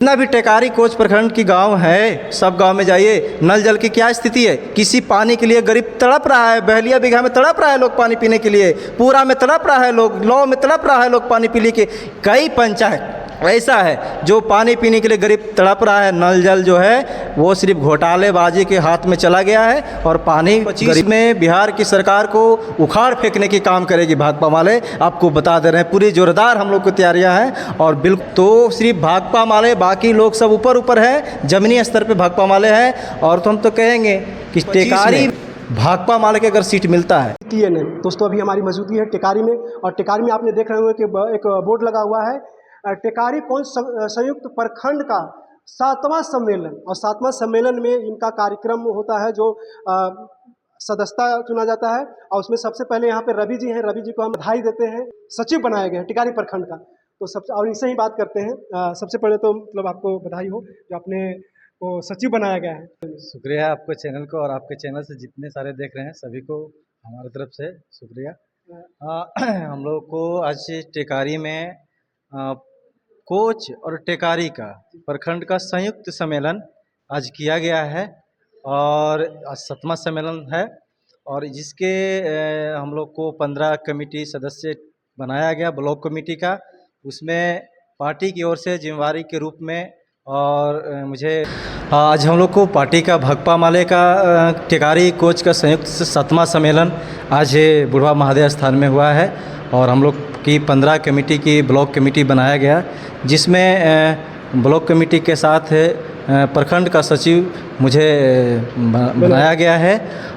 जितना भी टेकारी कोच प्रखंड की गांव है, सब गांव में जाइए, नल जल की क्या स्थिति है। किसी पानी के लिए गरीब तड़प रहा है, बहलिया बीघा में तड़प रहा है लोग पानी पीने के लिए, पूरा में तड़प रहा है लोग, लौ में तड़प रहा है लोग पानी पीने के। कई पंचायत ऐसा है जो पानी पीने के लिए गरीब तड़प रहा है। नल जल जो है वो सिर्फ घोटालेबाजी के हाथ में चला गया है और पानी गरीब में बिहार की सरकार को उखाड़ फेंकने की काम करेगी भाकपा वाले। आपको बता दे रहे हैं पूरी जोरदार हम लोग को तैयारियां हैं। और बिल्कुल तो सिर्फ भाकपा वाले, बाकी लोग सब ऊपर ऊपर है, जमीनी स्तर पे भाकपा वाले हैं। और तो हम तो कहेंगे कि टेकारी भाकपा माले के अगर सीट मिलता है। दोस्तों अभी हमारी मौजूदगी है टेकारी में, और टेकारी में आपने देख रहे हो कि एक बोर्ड लगा हुआ है टेकारी कोच संयुक्त प्रखंड का 7वां सम्मेलन। और 7वां सम्मेलन में इनका कार्यक्रम होता है जो सदस्यता चुना जाता है। और उसमें सबसे पहले यहाँ पे रवि जी हैं, रवि जी को हम बधाई देते हैं, सचिव बनाया गया है टिकारी प्रखंड का। तो सबसे और इनसे ही बात करते हैं। सबसे पहले तो मतलब आपको बधाई हो जो आपने को सचिव बनाया गया है। शुक्रिया आपको चैनल को, और आपके चैनल से जितने सारे देख रहे हैं सभी को हमारी तरफ से शुक्रिया। हम लोग को आज टेकारी में कोच और टेकारी का प्रखंड का संयुक्त सम्मेलन आज किया गया है, और आज 7वां सम्मेलन है। और जिसके हम लोग को 15 कमेटी सदस्य बनाया गया ब्लॉक कमेटी का, उसमें पार्टी की ओर से जिम्मेवारी के रूप में। और मुझे आज हम लोग को पार्टी का भाकपा माले का टेकारी कोच का संयुक्त 7वां सम्मेलन आज बुढ़वा महादेव स्थान में हुआ है। और हम लोग की 15 कमेटी की ब्लॉक कमेटी बनाया गया, जिसमें ब्लॉक कमेटी के साथ प्रखंड का सचिव मुझे बनाया गया है।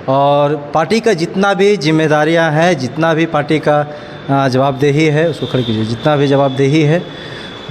और पार्टी का जितना भी जिम्मेदारियां हैं, जितना भी पार्टी का जवाबदेही है, उसको खड़े कीजिए, जितना भी जवाबदेही है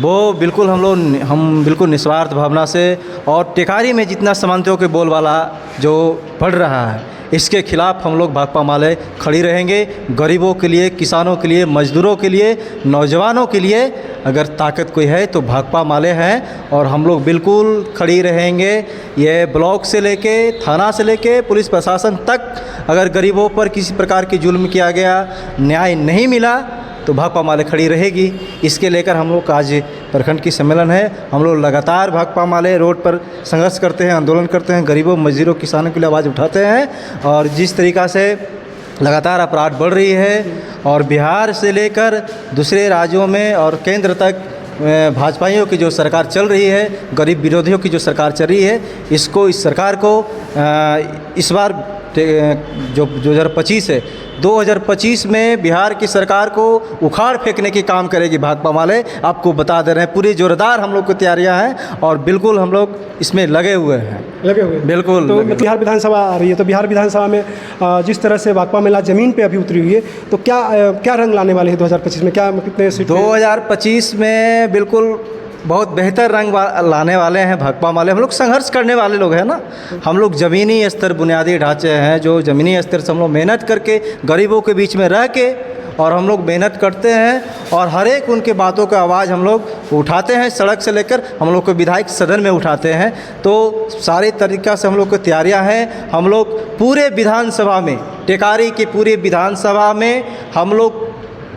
वो बिल्कुल हम बिल्कुल निस्वार्थ भावना से, और टेकारी में जितना समानताओं के बोलबाला जो बढ़ रहा है इसके खिलाफ हम लोग भाकपा माले खड़ी रहेंगे। गरीबों के लिए, किसानों के लिए, मजदूरों के लिए, नौजवानों के लिए अगर ताकत कोई है तो भाकपा माले हैं। और हम लोग बिल्कुल खड़ी रहेंगे। ये ब्लॉक से लेके, थाना से लेके पुलिस प्रशासन तक अगर गरीबों पर किसी प्रकार की जुल्म किया गया, न्याय नहीं मिला, तो भाकपा माले खड़ी रहेगी। इसके लेकर हम लोग आज प्रखंड की सम्मेलन है। हम लोग लगातार भाकपा माले रोड पर संघर्ष करते हैं, आंदोलन करते हैं, गरीबों, मजदूरों, किसानों के लिए आवाज़ उठाते हैं। और जिस तरीक़ा से लगातार अपराध बढ़ रही है, और बिहार से लेकर दूसरे राज्यों में और केंद्र तक भाजपाइयों की जो सरकार चल रही है, गरीब विरोधियों की जो सरकार चल रही है, इस सरकार को इस बार जो 2025 है, 2025 में बिहार की सरकार को उखाड़ फेंकने की काम करेगी भाकपा वाले। आपको बता दे रहे हैं पूरी जोरदार हम लोग की तैयारियां हैं, और बिल्कुल हम लोग इसमें लगे हुए हैं बिल्कुल। तो बिहार विधानसभा आ रही है, तो बिहार विधानसभा में जिस तरह से भाकपा महिला ज़मीन पे अभी उतरी हुई है, तो क्या रंग लाने वाले हैं 2025 में? क्या कितने सीट? 2025 में बिल्कुल बहुत बेहतर रंग लाने वाले हैं भाकपा वाले। हम लोग संघर्ष करने वाले लोग हैं ना। हम लोग ज़मीनी स्तर बुनियादी ढांचे हैं, जो ज़मीनी स्तर से हम लोग मेहनत करके गरीबों के बीच में रह के, और हम लोग मेहनत करते हैं, और हर एक उनके बातों का आवाज़ हम लोग उठाते हैं। सड़क से लेकर हम लोग को विधायक सदन में उठाते हैं। तो सारे तरीक़ा से हम लोग को तैयारियां हैं। हम लोग पूरे विधानसभा में, टेकारी की पूरी विधानसभा में हम लोग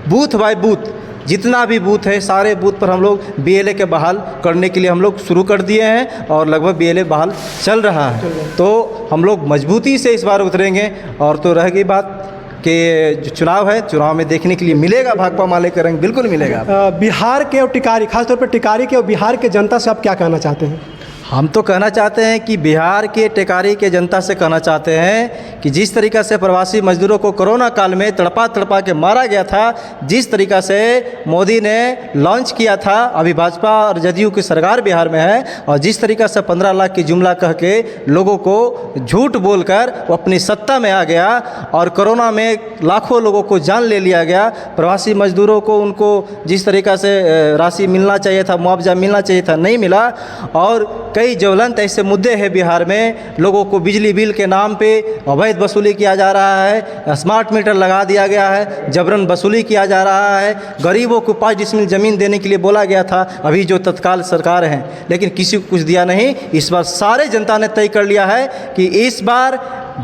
बूथ बाय बूथ, जितना भी बूथ है सारे बूथ पर हम लोग BLA के बहाल करने के लिए हम लोग शुरू कर दिए हैं, और लगभग BLA बहाल चल रहा है। तो हम लोग मजबूती से इस बार उतरेंगे। और तो रह गई बात कि जो चुनाव है, चुनाव में देखने के लिए मिलेगा भाकपा माले का रंग, बिल्कुल मिलेगा। बिहार के और टिकारी, खासतौर पर टिकारी के और बिहार के जनता से आप क्या कहना चाहते हैं? हम तो कहना चाहते हैं कि बिहार के टेकारी के जनता से कहना चाहते हैं कि जिस तरीक़ा से प्रवासी मजदूरों को कोरोना काल में तड़पा के मारा गया था, जिस तरीक़ा से मोदी ने लॉन्च किया था, अभी भाजपा और जदयू की सरकार बिहार में है, और जिस तरीक़ा से 15 लाख की जुमला कह के लोगों को झूठ बोलकर वो अपनी सत्ता में आ गया, और कोरोना में लाखों लोगों को जान ले लिया गया। प्रवासी मजदूरों को उनको जिस तरीक़ा से राशि मिलना चाहिए था, मुआवजा मिलना चाहिए था, नहीं मिला। और कई ज्वलंत ऐसे मुद्दे हैं बिहार में। लोगों को बिजली बिल के नाम पे अवैध वसूली किया जा रहा है, स्मार्ट मीटर लगा दिया गया है, जबरन वसूली किया जा रहा है। गरीबों को 5 डिसमिल ज़मीन देने के लिए बोला गया था, अभी जो तत्काल सरकार है, लेकिन किसी को कुछ दिया नहीं। इस बार सारे जनता ने तय कर लिया है कि इस बार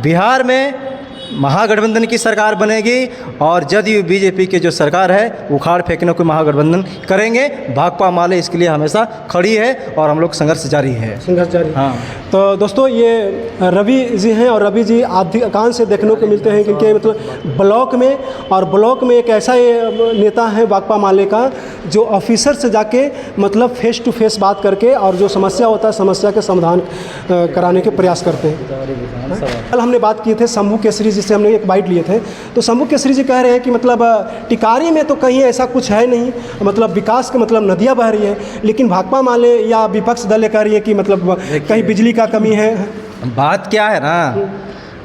बिहार में महागठबंधन की सरकार बनेगी और जदयू बीजेपी की जो सरकार है उखाड़ फेंकने को महागठबंधन करेंगे। भाकपा माले इसके लिए हमेशा खड़ी है और हम लोग संघर्ष जारी है। संघर्ष जारी। हाँ। तो दोस्तों ये रवि जी हैं और रवि जी अधिकांश से देखने को मिलते हैं क्योंकि मतलब ब्लॉक में एक ऐसा ये नेता है भाकपा माले का जो ऑफिसर से जाके मतलब फेस टू फेस बात करके और जो समस्या होता है समस्या के समाधान कराने के प्रयास करते हैं। कल हमने बात किए थे शंभू केसरी जी से, हमने एक बाइट लिए थे तो शंभू केसरी जी कह रहे हैं कि मतलब टिकारी में तो कहीं ऐसा कुछ है नहीं, मतलब विकास के मतलब नदियाँ बह रही है, लेकिन भाकपा माले या विपक्ष दल कह रही है कि मतलब कहीं बिजली का कमी है। बात क्या है ना,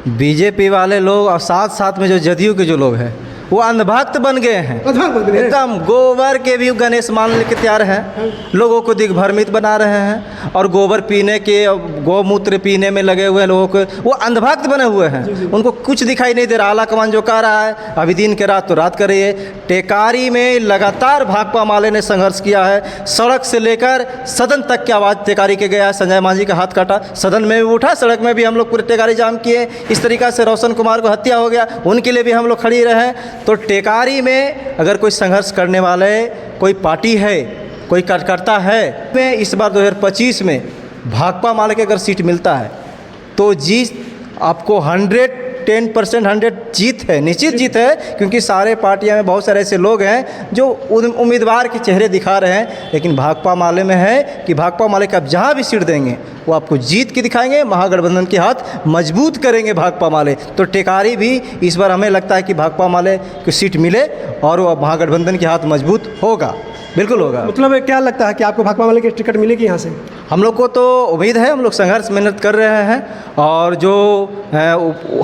बीजेपी वाले लोग और साथ साथ में जो जदयू के जो लोग हैं वो अंधभक्त बन गए हैं। एकदम गोबर के भी गणेश मानने के तैयार हैं, लोगों को दिग्भ्रमित बना रहे हैं और गोबर पीने के गौमूत्र पीने में लगे हुए लोगों को वो अंधभक्त बने हुए हैं। उनको कुछ दिखाई नहीं दे रहा। आला कमान जो कह रहा है अभी दिन के रात तो रात कर रही है। टेकारी में लगातार भाकपा माले ने संघर्ष किया है, सड़क से लेकर सदन तक की आवाज़ टेकारी के गया। संजय मांझी का हाथ काटा, सदन में भी उठा, सड़क में भी हम लोग पूरे टेकारी जाम किए। इस तरीक़ा से रोशन कुमार को हत्या हो गया, उनके लिए भी हम लोग खड़ी रहे। तो टेकारी में अगर कोई संघर्ष करने वाले कोई पार्टी है, कोई कार्यकर्ता है, मैं इस बार 2025 में भाकपा माले के अगर सीट मिलता है तो जीत आपको 110% 100 जीत है, निश्चित जीत है। क्योंकि सारे पार्टियां में बहुत सारे ऐसे लोग हैं जो उम्मीदवार के चेहरे दिखा रहे हैं, लेकिन भाकपा माले में है कि भाकपा माले का आप जहां भी सीट देंगे वो आपको जीत के दिखाएंगे, महागठबंधन के हाथ मजबूत करेंगे भाकपा माले। तो टेकारी भी इस बार हमें लगता है कि भाकपा माले की सीट मिले और वो महागठबंधन के हाथ मजबूत होगा, बिल्कुल होगा। मतलब क्या लगता है कि आपको भाकपा माले की टिकट मिलेगी यहाँ से? हम लोग को तो उम्मीद है, हम लोग संघर्ष मेहनत कर रहे हैं और जो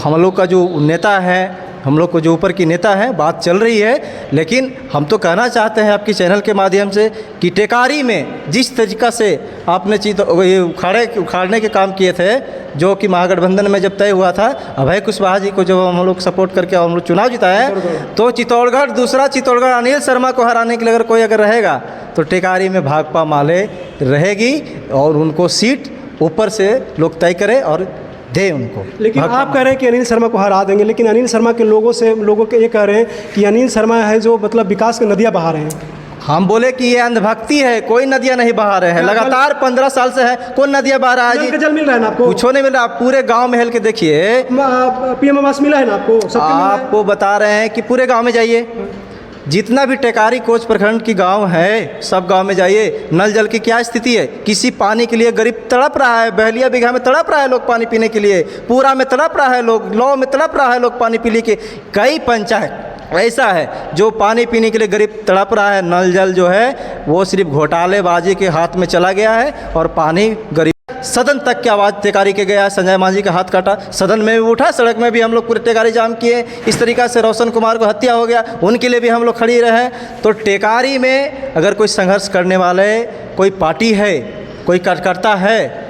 हम लोग का जो नेता है, हम लोग को जो ऊपर की नेता है, बात चल रही है। लेकिन हम तो कहना चाहते हैं आपके चैनल के माध्यम से कि टेकारी में जिस तरीक़ा से आपने ये उखाड़ने के काम किए थे, जो कि महागठबंधन में जब तय हुआ था, अभय कुशवाहा जी को जब हम लोग सपोर्ट करके हम लोग चुनाव जिताए, तो चित्तौड़गढ़ दूसरा चित्तौड़गढ़ अनिल शर्मा को हराने के लिए अगर कोई रहेगा तो टेकारी में भाकपा माले रहेगी और उनको सीट ऊपर से लोग तय करें और दे उनको। लेकिन आप कह रहे हैं कि अनिल शर्मा को हरा देंगे, लेकिन अनिल शर्मा के लोगों के ये कह रहे हैं कि अनिल शर्मा है जो मतलब विकास की नदियाँ बहा रहे हैं। हम बोले कि ये अंधभक्ति है, कोई नदियाँ नहीं बहा रहे हैं। लगातार 15 साल से है, कौन नदियाँ बहा रहा है जी? जल मिल रहा है ना आपको? कुछ नहीं मिल रहा। आप पूरे गांव में हेल के देखिए, पीएम आवास मिला है ना आपको? आपको बता रहे हैं कि पूरे गाँव में जाइए, जितना भी टेकारी कोच प्रखंड की गांव है सब गांव में जाइए, नल जल की क्या स्थिति है। किसी पानी के लिए गरीब तड़प रहा है, बहलिया बीघा में तड़प रहा है लोग पानी पीने के लिए, पूरा में तड़प रहा है लोग, लौ में तड़प रहा है लोग पानी पीने के। कई पंचायत ऐसा है जो पानी पीने के लिए गरीब तड़प रहा है। नल जल जो है वो सिर्फ घोटालेबाजी के हाथ में चला गया है और पानी गरीब। सदन तक की आवाज़ टेकारी के गया, संजय मांझी का हाथ काटा, सदन में भी उठा, सड़क में भी हम लोग पूरे टेकारी जाम किए। इस तरीक़ा से रोशन कुमार को हत्या हो गया, उनके लिए भी हम लोग खड़ी रहे। तो टेकारी में अगर कोई संघर्ष करने वाले कोई पार्टी है, कोई कार्यकर्ता है,